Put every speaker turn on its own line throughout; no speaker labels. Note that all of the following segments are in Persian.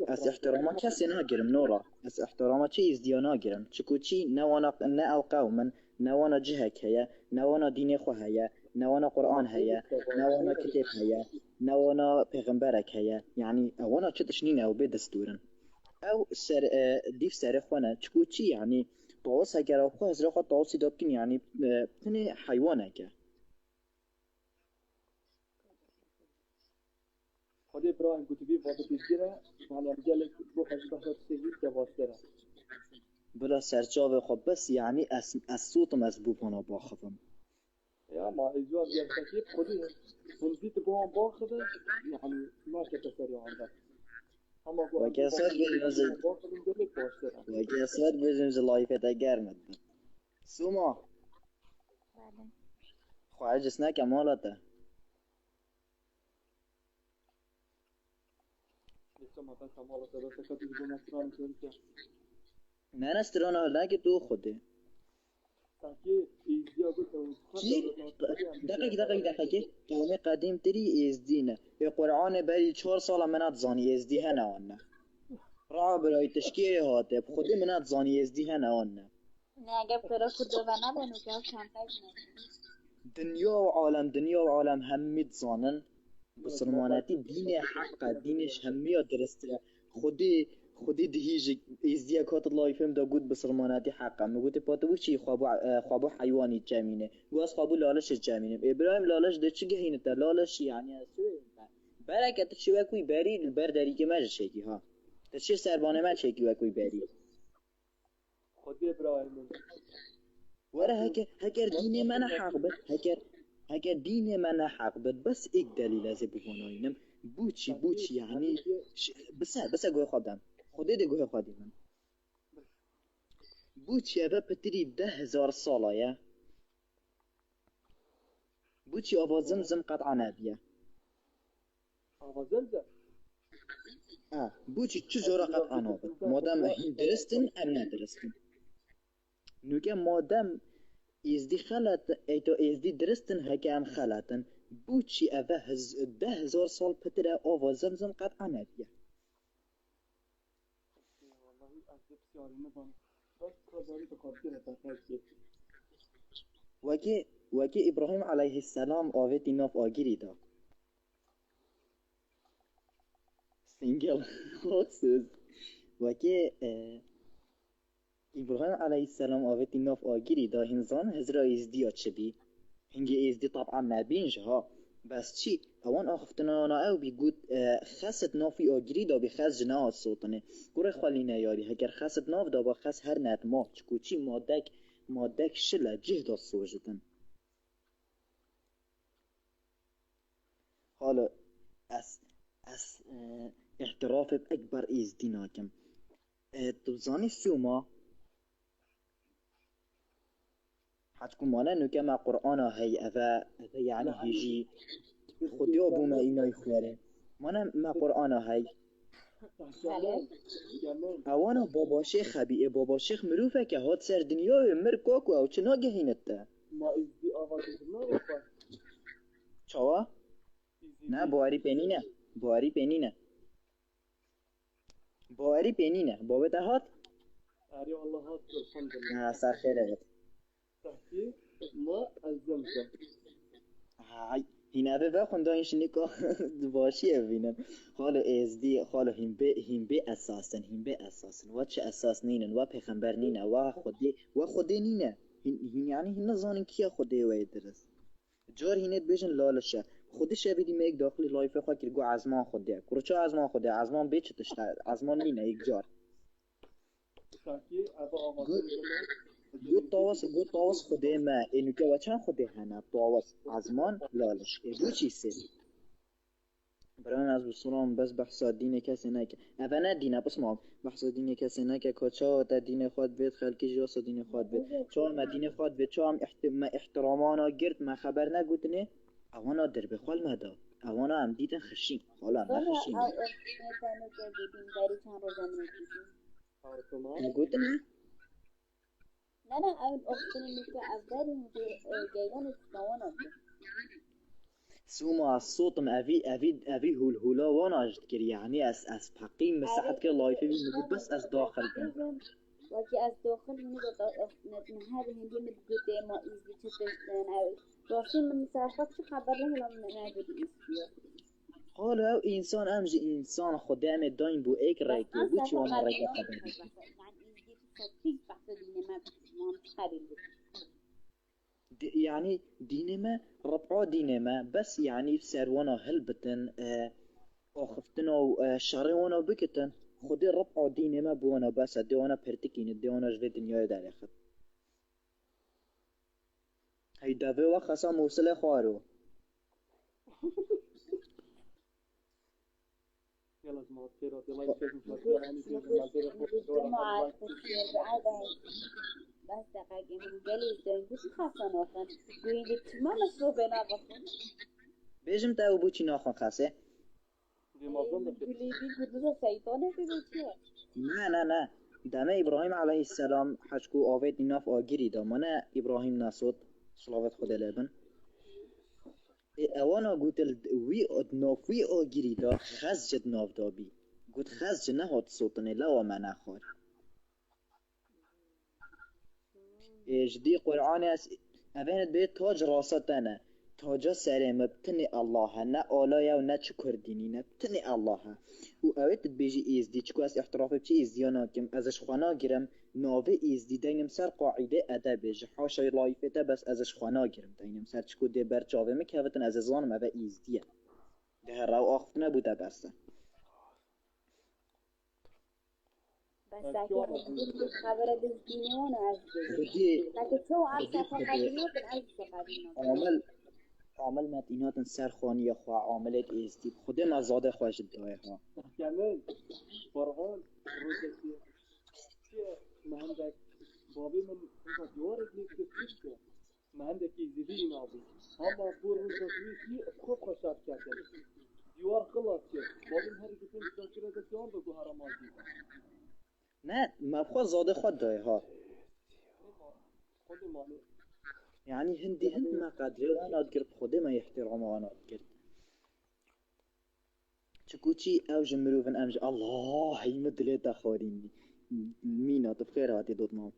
از احتراما کسی نگیرم نورا، از احتراما چی ازدیا نگیرم، چکو چی نوانا نه او قومن، نوانا جهک هیا، نوانا دین خو هیا، نوانا قرآن هیا، نوانا کتاب هیا، نوانا پیغمبرک هیا، یعنی اوانا چه تشنین او به دستورن او سر دیف سر خونه چکو چی یعنی طاوس اگر او خو از رخوا طاوسی دابکن یعنی تنه حیوانه که
خود ابراهیم گوتبی وقتی پیشگیره حالا جلک بو خشبه سیگی دواسته
بلا سرچاوه خو بس یعنی از صوتم از بوپانا باخفم
یا ما ایجواب یا تکیب خودی همزیت بو هم باخده یعنی ما کتسری عنده اما بو
وكاسات بجنز
باخده جلک باشته
وكاسات بجنز لایفت اگرمد سوما
بله.
خواهج سناك مالته
لسه ما تنسى مالة بس كتب بو نصران كنت
نه نسترانا هلا که تو خوده
تاكي ایزیا گوتو
چی؟ دقیقه قوم قدیم تری ازدینه به قرآن بری 4 سال منات زانی ازدی هنه آنه را برای تشکیه هاته خودی منات زانی ازدی هنه آنه
نه اگه برای خدا و نبانو که او کمتر
دنیا و عالم همید زانن بسرمانتی دین حقا دینش همیا درسته خودی دهیج ازدیا کات الله يفهم دا گود بسرمانتی حقا میگوت پاتو چی خوابو حیوانی جمینه گواز خوابو لالش جمینه ابراهیم لالش ده چی گهینه تا لالش یعنی اسو برکت چی وکوی بری برداری که مج شکی ها تا چه سربانه من شکی وکوی بری
خود ابراهیم
وره هکر دین من حق بد هکر دین من حق بد بس ایک دلیل از بواناینم بوچی یعنی بس گوه خودم خوده ده گوه خودی من بوچی اوه پتری 10,000 ساله بوچی آوا زمزم قطعا نبیه
آوازل ده
بوچی چه جورا قطعا نبیه مادم هین درستن ام ندرستن نوکه مادم ازدی خلط ایتو ازدی درستن هکه ام خلطن بوچی اوه 10,000 سال پتر آوا زمزم قطعا نبیه
والله از بسیاری نبانه بس کداری تو کافیه تاکیه
وکه ابراهیم علیه السلام آویتی ناف آگیری دا سینگل خاصز وکه ابراهیم علیه السلام آویتی ناف آگیری دا هنزان هزرا ازدیا چه بی هنگی ازدی طبعا نبینج ها بس چی اوان آخفتنا او بیگود خست نافی آگیری دا بی خست جناه صوتنه گره خالی نیاری هگر خست ناف دا با خست هر ند ما چکو چی مادک شله جه دا سوجدن حالا از اعتراف اکبر ازدی ناکم توزانی سوما حتكو مانا نوكا ما قرآن هاي أفا يعني هيجي خدي أبو ما إنا يخواره مانا ما قرآن هاي أوانا بابا شيخ هبي بابا شيخ مروفة كهات سر دنيا مر كوكو أو چنا جهينتا
ما ازدی آوازل نه
چوا؟ نه بواري بينينه بابا تهات
اری والله هات الحمد لله
نه سر خيره
تحكي ما الزمزم
هاي هنا به خوندا اینش نکا باشی ببینن حالا ازدی حالا هم به اساسن و چه اساس نینن و پیغمبر نینه و خودی نینه هین یعنی هین نزانن کیا خودی و درس جار هینت بیشن لالشه خودش بیدی میگ داخلی لایف خو کرگو ازمان خوده کروچا ازمان خوده ازمان بیچ تشت ازمان نینه یک جار
تحكي ابا آوازل
گو طاوس خوده ما اینو که وچن خوده هنه طاوس ازمان لالش دو چیسه برای از بسرام بس بحثا دین کسی نکه اوه نه دینه بس ما بحثا دین کسی نکه که چا تا دین خود بید خلکی جاسا دین خود بید چا ما دین خود بید چا هم احترامانا گرد ما خبر نگوتنه اوانا در بخوال مدا اوانا هم دیدن خشین حالا هم نخشین نگوتنه
نه اون اختن نکته اول اینجا گیلان استوان آده
سوما الصوتم أبي هولا وانا أجد كر يعني أس بقيم مساحة كر لايف بيجو بس أس داخل بين
وكي از داخل هني هذه هندي متقطع ما إيزي تشتغل أو راسين من مسافات شو خبر له لما نادي إيزي
قال أو إنسان أمجي إنسان خدام دايم بو إيك رايكي بوشي وانا رايكي خبر
يعني إيزي تشتغل بحث دينما ما متخرج
يعني دينما ربعو دينما بس يعني سروانا هلبتن آخفتنا وشاروانا بكتن خودي ربعو دينما بوانا بس ديوانا پرتكين ديوانا جوه دنياي داري خد هاي دافي وخصا موصله خوارو
يلا جماعة خيرات يلا يشتغل مشاكل يعني في المنظر
الجمعة تسير بعدها بس دقيقة من قليل دين بس خاصة نوخن قوين ما مشروع بنا بخون
بيجم تاو بوچي ناخن خاصه
دي مظلم بخير
قولي دي قدرة سيطانة في بيتها
نه دمه ابراهيم عليه السلام حشكو آوید ناف آگیری دا منه ابراهيم ناسود صلوات خدا لبن اوانا گوتل وی ناف وی آگیری دا خزجد ناف دا بی گوت خزج نهاد صوتنه لوا منه خور جدي قرآن اس اوانت به تاج راستنه تاجا سره مبتنی الله نه آلایا و نه چکر دینی نه بتنی الله و اوید بیجی ایزدی چکو از احتراف بچی ایزدیانا کم ازش خوانا گیرم ناوه ایزدی دینم سر قاعده ادبش حاشای لایفته بس ازش خوانا گیرم دینم سر چکو دی برچاوه مکوتن از ازانم اوه ایزدیه ده رو آخف نبوده بسته
بس أكيد خبر بالدنيا وأنا أزدي
بدي
لكن شو عارفة فقدينه بالعكس فقدينه
عامل متینات سرخوانی خوا عاملت ایستی خود مزاده خواهش دعای ها
كمان فرعون روزكي ما عندك بابي من انت دورك ليك تفكر ما عندك يزيدين نابي اما بور روزكي خوب خشاب كاتل ديوار خلاص بابي هر كتن تذكر ده كان بگو حراماتي
نه مبخوا زاده خود دعای ها
خود مالي
يعني هندي هند ما قادرة وانا أذكر بخودي ما يحترم وانا أذكر شكوشي أو جمروفن أمج الله يمدلي تخوريني مينا تفخير هاتي دوت مام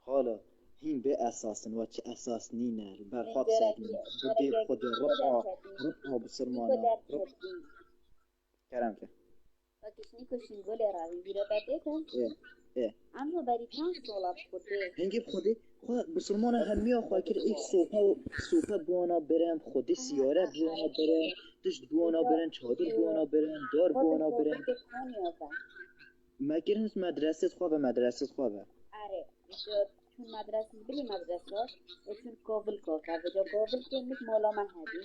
خالا هين بأساسن واتش أساس نينا البرخات ساكن بدي خودي ربعه بسرمانا كلام كه
وكشني كشين قولي راوي بيرا باتيكم
إيه
عمرو بري 5 سولا بخوده
هنگی بخودی خود بسرمان همیا خواهی که ایک سوپا بوانا برم خودی سیاره بوانا برم دشت بوانا برم چادر بوانا برم دار بوانا برم مگرنس مدرسه خواه و مدرسه خواه
آره چون مدرسه بلی مدرسه چون کابل که وجا کابل که مش مولا من هدی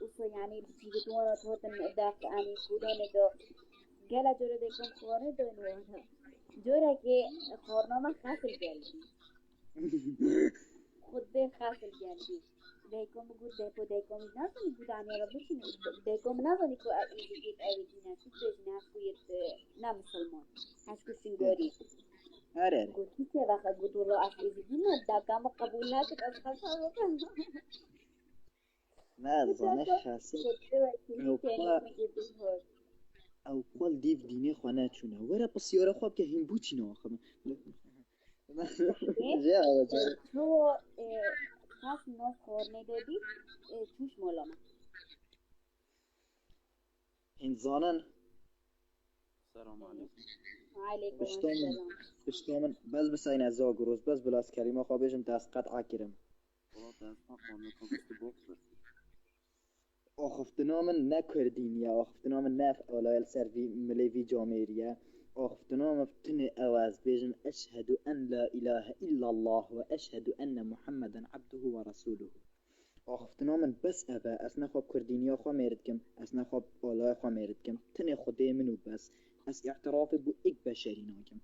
اوسو یعنی چیزی دوانا توتن دفت انی کودان دو گلا جوره دیکن خواره دو نوانا جوره که خورنامه خاصل گردی خود به خاصل گردی دیکن بگو دیکن نزنی بودانی را بشین دیکن نزنی که ایزی گید اویدی نشید بجنه هفویت نه مسلمان هشکو سنگاری
آره
گوتی که وقت گوتو رو از ایزی نه دکم قبول نکد از خواستم بکن
نه زانه خاصه او قول دیو دینه خوانه چونه وره بسیاره خواب که هم بوچی نه آخه
تو خاص نو خورنه دادی توش مولامه
هنزانن
السلام عليكم
علیکم السلام
بشتامن بس بساین از آگروز بس بلاس کریمه خوابشم دست قطعه کرم
والله دستم خانه کنست بوکس
آخفتنامن نکردین یا آخفتنامن نف آلایل سروی ملیوی جامعیه آخفتنام فتن اواز بیجن اشهد ان لا اله الا الله و اشهد ان محمدا عبده و رسوله آخفتنامن بس اوه از نخواب کردینیا خواه میرد کم از نخواب آلای خواه میرد کم تن خوده منو بس از اعتراف بو ایک بشری ناکم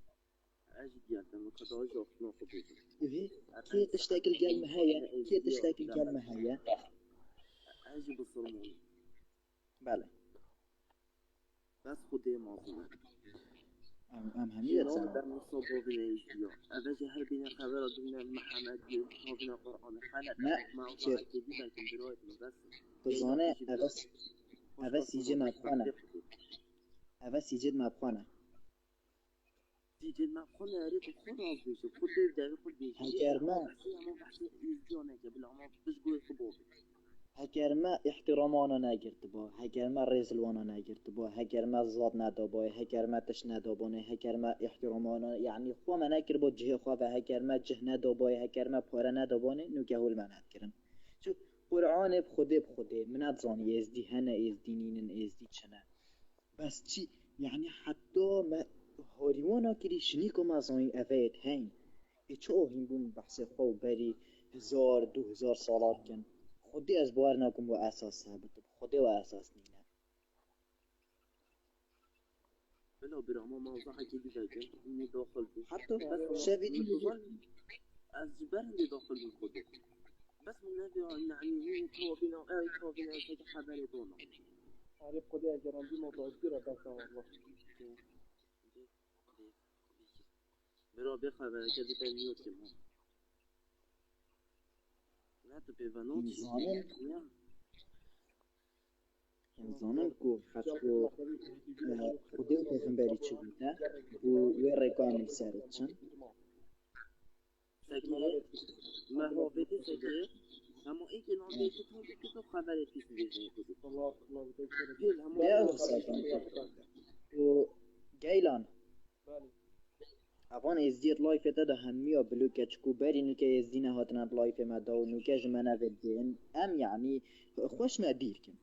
اجي جاتم وكذا جوفنا خبيت
إيه كي تشتاق الكلمة هيا كي تشتاق الكلمة هيا
اجي بصرمون
بله
بس خدي موضوع
ام همیت
جناب در
سلام
مصابه نیستیا اوج هر بین خبر دنیا محمد تابین قرآن خلق
نه
ما
چه
که دیدن که برایت مدرسه
بزانه اوه سیجد مبخانه اوه سیجد مبخانه
دیجی مخونه اری تو خود آز بشه خود در خود بیشه
هگر ما
اما بحثی ایزیانه که بلا اما بشگوی خبابه
هگر ما احترامانا نگرد با هگر ما رزلوانا نگرد با هگر ما زاد ندابای هگر ما تش ندابانه هگر ما احترامانا یعنی خوا ما نکر با جه خوا و هگر ما جه ندابای هگر ما پاره ندابانه نو گهول من کرن شو قرآن بخوده منات زان یزدی هنه یزدی نینن یزدی چنه بس چی يعني حتى ما هاريوانا كري شنيكو ما زاين افايت هين ايچو اوهين بوم بحث خو بري 1000-2000 سالات كن خودي از بار ناكم و اساس ثابت خودي و اساس نينا
بلا برا اما موضوعه که دیده که اینی داخل بود
حتى شاهدين
مطلوبا از برندی داخل بود خوده بس من نبی يعني تابینا که خبری دونا
عارف خدای اگر اندی مبادی را بس والله
برا بخبره که دیده نیوتیم ها نه تو بیوانوتی
انسانان کو حتى خودي و پیغمبری چه بوده و رکامل سرتشن
سکیه محافظه سکیه اما ای که نامده که تو خبری پیش دیده خودی
الله الله بتذكر
پیل همون
بیا ساکن و گیلان
بالي
اوان ازدیت لایف ده همیا بلوکه چکو بری نوکه ازدینه هاتنات لایف ما دا و نوکه جمنه بدین ام یعنی خوش ما دیر کن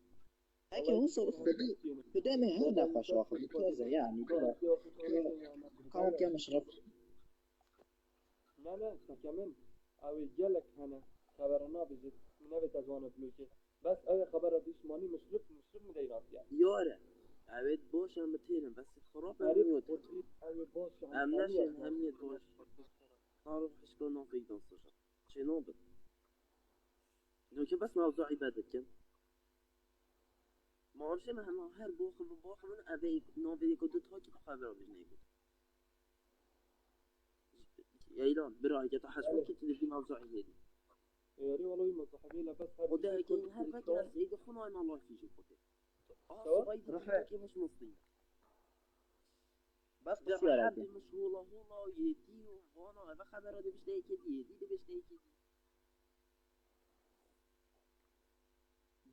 اگه هو صوت خدا ما هذا خوش واخد كذا يعني كذا كم كم مشرف
لا لا كمان او يجلك هنا خبرنا بجد من نبي تزوان بلوكي بس اي خبر ديش ماني مشرف مدينات يعني
یاره اوید باشم بتیرم بس خراب
عارف
نمیاد
قلت اي باش
ام نشین همیت باش تعرف حشكو نوفيك دانسوشا شنو بد لو که بس موضوعي بدت كم ما اعرفش ما هم هر باخ من اوی نوفي كنت تاكي خبر مش نيجي يا ايلان برای که تحشمك تلفي موضوعي هذي
ياري والله ما صاحبي لا بس
وده كان هر فكرة سيدي خناي ما الله فيجي خده صبايدي كي مش مصري
بس
ده
بسيارة
حد مشهوله هنا يدي وانا هذا خبر ده مش ده كده يدي ده مش ده كده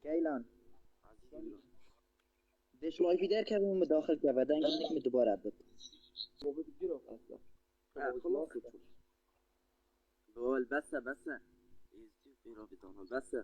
گیلان
عزيزي
دش لایفی در که بوم داخل که بدن کنک می دوباره بد
مو بتجرب اصلا
خلاص بقول بس يزدي في رابطة بس